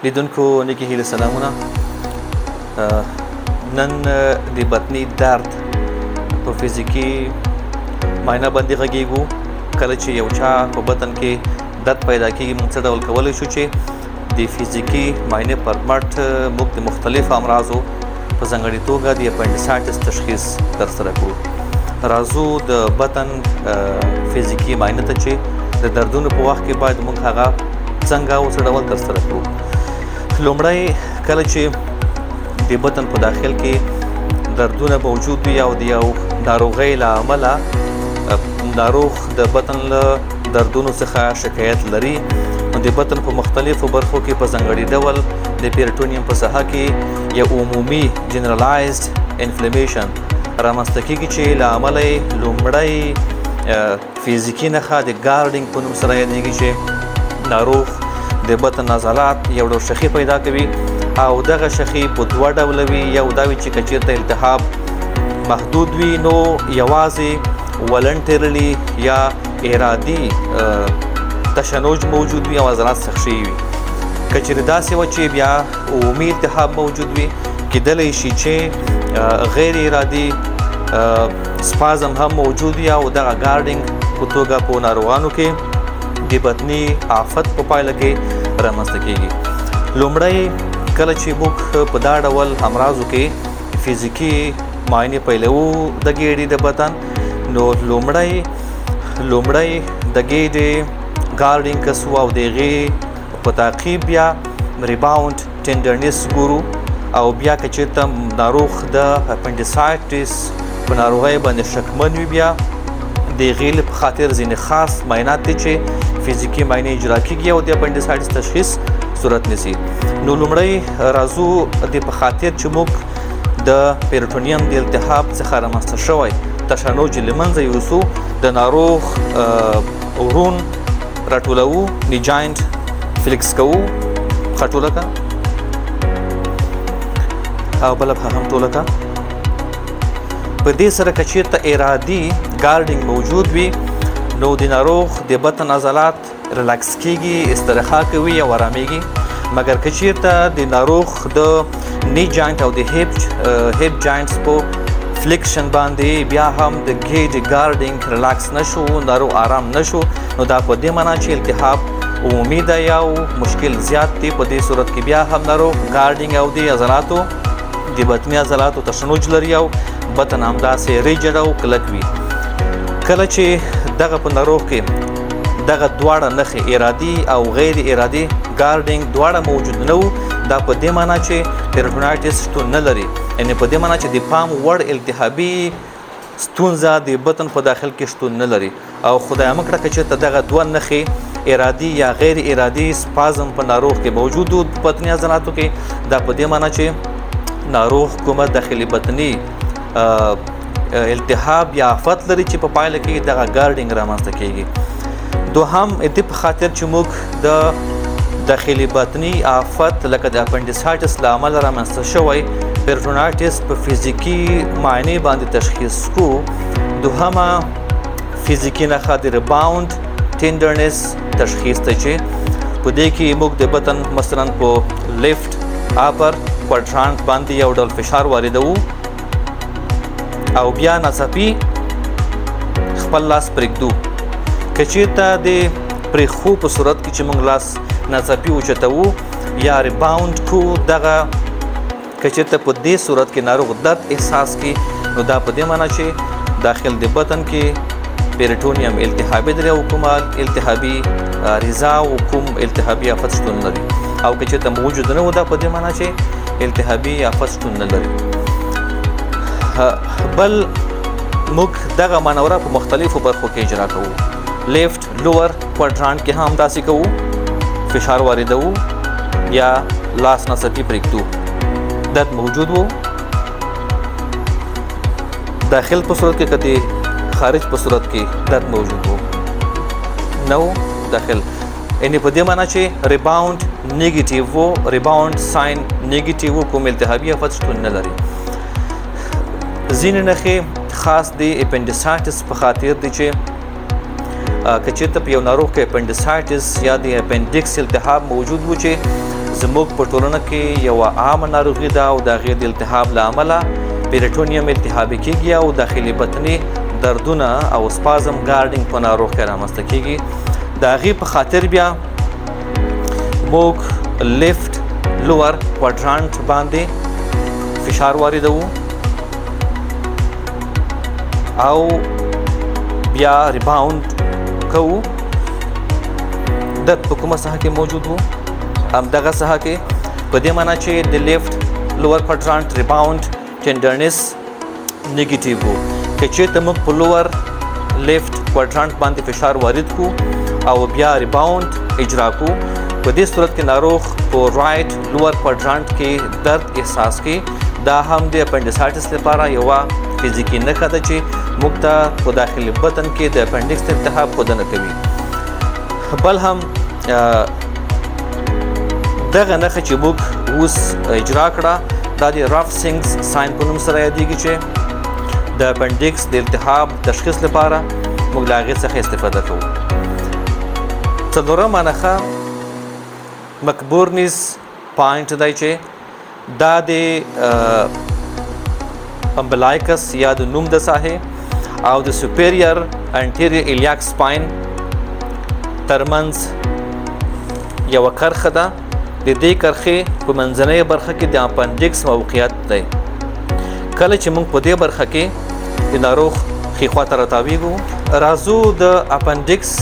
لیدونکو نیکی هیله سلامونه. نن د بطني درد په فزیکي معاینه باندې غږیږو. کله چې یو چا په بطن کې درد پیدا کېږي موږ څه ډول کولی شو چې د فزیکي معاینې پر مټ موږ د مختلفو امراضو په ځانګړې توګه د اپنډیسایټس تشخیص ترسره کړو. راځو د بطن فزیکي معاینه ته چې د دردونو په وخت کې باید موږ هغه څنګه او څه ډول ترسره کړو. لومړی کله چې د بطن په داخل کې دردونه موجود وي او د یو ناروغۍ له امله ناروغ د بطن له دردونو څخه شکایت لري، نو د بطن په مختلفو برخو کې په ځانګړي ډول د پیرټونیم په ساحه کې یو عمومي جنرالایزډ انفلمیشن رامنځته کېږي چې له امله یې لومړی فزیکي نښه د ګارډینګ په نوم سره یادېږي چې ناروغ د بطن عضلات یو ډول شخي پیدا کوي او دغه شخي په دوه ډوله وي. یو دا وي چې که چېرته التهاب محدود وي نو یوازې ولنټرلی یا ارادي تشنج موجود وي او عضلات سخت شوي وي. که چېرې داسې وه چې بیا عمومي التهاب موجود وي، کیدلی شي چې غیر ارادي سپازم هم موجود وي او دغه ګارډینګ په توګه په ناروغانو کې د بطني آفت په پایله کې رامنځته کېږي. لومړی کله چې موږ په دا ډول امراضو کې فزیکي معاینې پیلوو د ګېډې د بطن، نو لومړی د ګېډې ګارډینګ کسو او د هغې په تعقیب بیا ریباونډ ټینډرنس ګورو او بیا که چېرته ناروغ د اپنډیسایټس په ناروغۍ باندې شکمن وي بیا د هغې په خاطر ځینې خاص معاینات دي چې فزیکي معاینې اجرا کېږي او د اپنډیسایټس تشخیص صورت نیسي. نو لومړی راځو د په خاطر چې موږ د پیرټونیم د التهاب څخه رامنځته شوی تشنج له منځه یوسو، د ناروغ ورون راټولوو، نیجاینټ فلیکس کوو، ښه ټوله کړه او بله پښه هم ټوله کړه. په دې سره که چېرته ارادي ګارډینګ موجود وي نو د ناروغ د بطن عضلات ریلاکس کېږي، استرخا کوي او ارامېږي. مګر که چېرته د ناروغ د نی جاینټ او د هیپ جاینټس په فلیکشن باندې بیا هم د ګېډې ګارډینګ ریلاکس نشو، ناروغ آرام نشو، نو دا په دې معنا چې التهاب عمومي ده یا مشکل زیات دی. په دې صورت کې بیا هم ناروغ ګارډینګ او د عضلاتو د بطني عضلاتو تشنج لري او بطن همداسې ریجډ او کلک وي. کله چې دغه په ناروغ کې دغه دواړه نښې ارادي او غیر ارادي ګارډینګ دواړه موجود نه وو، دا په دې معنا چې پیرټونایټس شتون نه لري، یعنې په دې معنا چې د پام وړ التهابي ستونزه د بطن په داخل کې شتون نه لري. او خدای مه کړه که چېرته دغه دوه نښې ارادي یا غیر ارادي سپازم په ناروغ کې موجود وو په بطني عضلاتو کې، دا په دې معنا چې ناروغ کومه داخلي بطني التهاب یا آفت لري چې په پایله کې دغه ګارډینګ رامنځته کېږي. دوهم د دې په خاطر چې موږ د داخلي بطني آفت لکه د اپنډیسایټس له امله رامنځته شوی پیرټونایټس په فزیکي معاینې باندې تشخیص کو. دوهمه فزیکي نښه د ریباونډ ټینډرنس تشخیص ته چې په دې کې موږ د بطن مثلا په لیفټ اپر کوادرانټ باندې یو ډول فشار واردوو او بیا ناڅاپي خپل لاس پرېږدو. که چېرته د پرېښو په صورت کې چې موږ لاس ناڅاپي اوچتوو یا ریباونډ کو، دغه که چېرته په دې صورت کې ناروغ درد احساس کړي نو دا په دې معنا چې داخل د بطن کې پیرټونیم التهابي لري او کومه التهابي رضا او کوم التهابي آفت شتون لري. او که چېرته موجود نه و دا په دې معنا چې التهابي آفت شتون نه لري. بل موږ دغه مانوره په مختلفو برخو کې اجرا کوو. لیفټ لوور کوادرانټ کې هم داسې کوو، فشار واردوو یا لاس ناڅاپي پرېږدو. درد موجود و داخل په صورت کې، که د خارج په صورت کې درد موجود و نه و داخل، یعنې په دې معنا چې ریباونډ نیګیټیو و، ریباونډ ساین نیګیټیو و، کوم التهابي آفت شتون نه لري. ځینې نښې خاص د اپنډیسایټس په خاطر دي چې که چېرته په یو ناروغ کې اپنډیسایټس یا د اپنډکس التهاب موجود و چې زموږ په ټولنه کې یوه عامه ناروغي ده او د هغې د التهاب له امله پیریټونیم التهابي کیږي او داخلي بطني دردونه او سپازم ګارډینګ په ناروغ کې رامنځته کیږي. د هغې په خاطر بیا موږ لیفت لور کوادرانټ باندې فشار واردوو او بیا ریباوند کوو. درد په کومه ساحه کې موجود وو؟ همدغه ساحه کې، په دې معنا چې د لیفت لور کوادرانټ ریباوند ټینډرنس نیگیټیو وو. که چېرته موږ په لور لیفت کوادرانټ باندې فشار وارد کړو او بیا ریباوند اجرا کړو، په دې صورت کې ناروغ په رایټ لور کوادرانټ کې درد احساس کوي. دا هم د اپنډیسایټس لپاره یوه فزیکي نښه ده چې موږ ته په داخلي بطن کې د اپنډکس التهاب ښودنه کوي. بل هم دغه نښه چې موږ اوس اجرا کړه دا د رف سینګز ساین په نوم سره یادېږي چې د اپنډکس د التهاب تشخیص لپاره موږ له هغې څخه استفاده کوو. څلورمه نښه مکبورنیز پاینټ دی چې دا د امبلایکس یا د نوم د ساحې او د سوپیریر انټیریر ایلیاک سپاین ترمنځ یوه کرښه ده. د دې کرښې په منځنۍ برخه کې د اپنډکس موقعیت دی. کله چې موږ په دې برخه کې د ناروغ ښي خوا ته راتاویږو، راځو د اپنډکس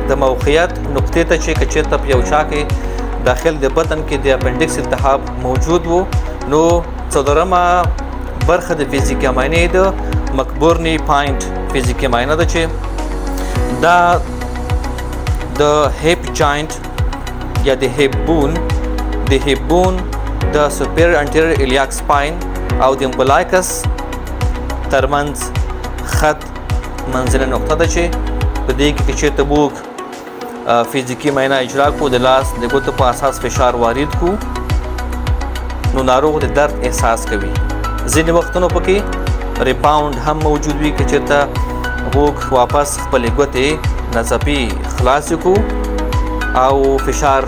د موقعیت نقطې ته چې که چېرته په یو چا کې داخل د بطن کې د اپنډکس التهاب موجود وو، نو څلورمه برخه د فزیکي معاینې د مکبورني پاینټ فزیکي معاینه ده چې دا د هیپ جاینټ یا د هیپ بون د سوپیریر انټیریر ایلیاک سپاین او د امبلایکس ترمنځ خط منځنۍ نقطه ده چې په دې کې چېرته موږ فزیکي معاینه اجرا کړو، د لاس د ګوتو په اساس فشار وارد کړو، نو ناروغ د درد احساس کوي. ځینې وختونو پکې ریباوند هم موجود وي، که چېرته موږ واپس خپلې ګوتې ناڅاپي خلاصې کړو او فشار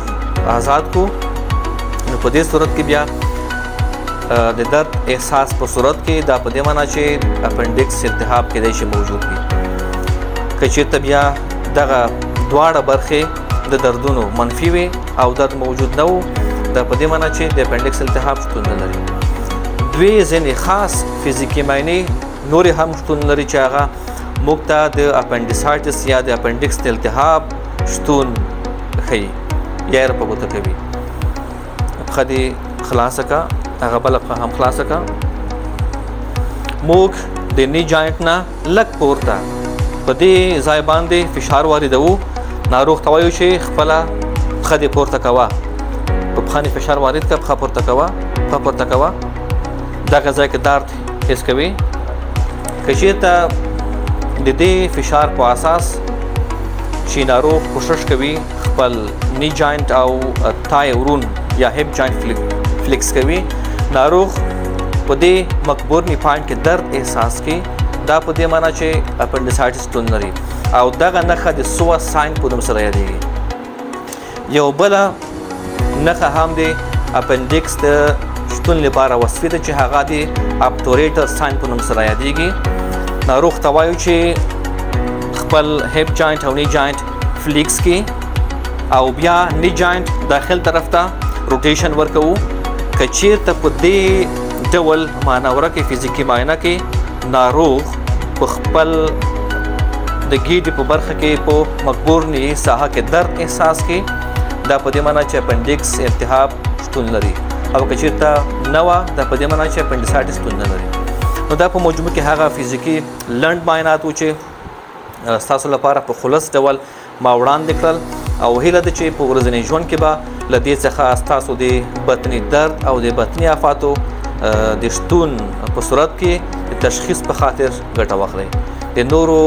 آزاد کړو، نو په دې صورت کې بیا د درد احساس په صورت کې دا په دې معنا چې اپنډکس التهاب کیدای شي موجود وي. که چېرته بیا دغه دواړه برخې د دردونو منفي وي او درد موجود نه و، دا په دې معنا چې د اپنډکس التهاب شتون نه لري. دوی ځینې خاص فزیکي معاینې نورې هم شتون لري چې هغه موږ ته د اپنډیسایټس یا د اپنډکس د التهاب شتون ښیي یا یې په ګوته کوي. پښه دې خلاصه کړه، هغه بله پښه هم خلاصه کړه. موږ د نی جاینټ نه لږ پورته په دې ځای باندې فشار واردوو. ناروغ ته وایو چې خپله پښه دې پورته کوه، په پښه دې فشار وارد کړه، پښه پورته کوه، پښه پورته کوه. دغه ځای کې درد حس کوي. که چېرته د دې فشار په اساس چې ناروغ کوشش کوي خپل نی جاینټ او تای ورون یا هیپ جاینټ فلیکس کوي، ناروغ په دې مکبورني پاینټ کې درد احساس کوي، دا په دې معنا چې اپنډیسایټس شتون لري او دغه نښه د سوا ساین په نوم سره یادېږي. یو بله نښه هم د اپنډکس د شتون لپاره وصفي ده چې هغه د ابټوریټر ساین په نوم سره یادېږي. ناروغ ته وایو چې خپل هیپ جاینټ او نی جاینټ فلیکس کړي او بیا نی جاینټ داخل طرف ته روټیشن ورکوو. که چېرته په دې ډول مانوره کې فزیکي معاینه کې ناروغ په خپل د ګیډې په برخه کې په مکبورني ساحه کې درد احساس کړي، دا په دې معنا چې اپنډکس التهاب شتون لري، او که چېرته نه وه دا په دې معنا چې اپنډیسایټس شتون نه لري. نو دا په مجموع کې هغه فزیکي لنډ معاینات و چې ستاسو لپاره په خلص ډول ما وړاندې کړل، او هیله ده چې په ورځني ژوند کې به له دې څخه ستاسو د بطني درد او د بطني آفاتو د شتون په صورت کې د تشخیص په خاطر ګټه واخلئ. د نورو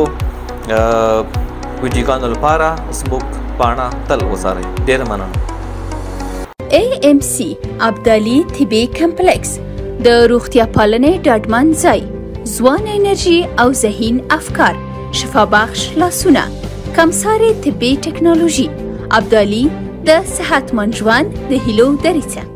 ویډیوګانو لپاره زموږ پاڼه تل وڅارئ. ډېره مننه. AMC ابدالي طبي کمپلیکس د روغتیا پالنې ډاډمن ځای، ځوان انرژي او ذهین افکار، شفا بخش لاسونه، کمسارې طبي ټکنالوژي. ابدالي د صحتمند ژوند د هیلو دریڅه.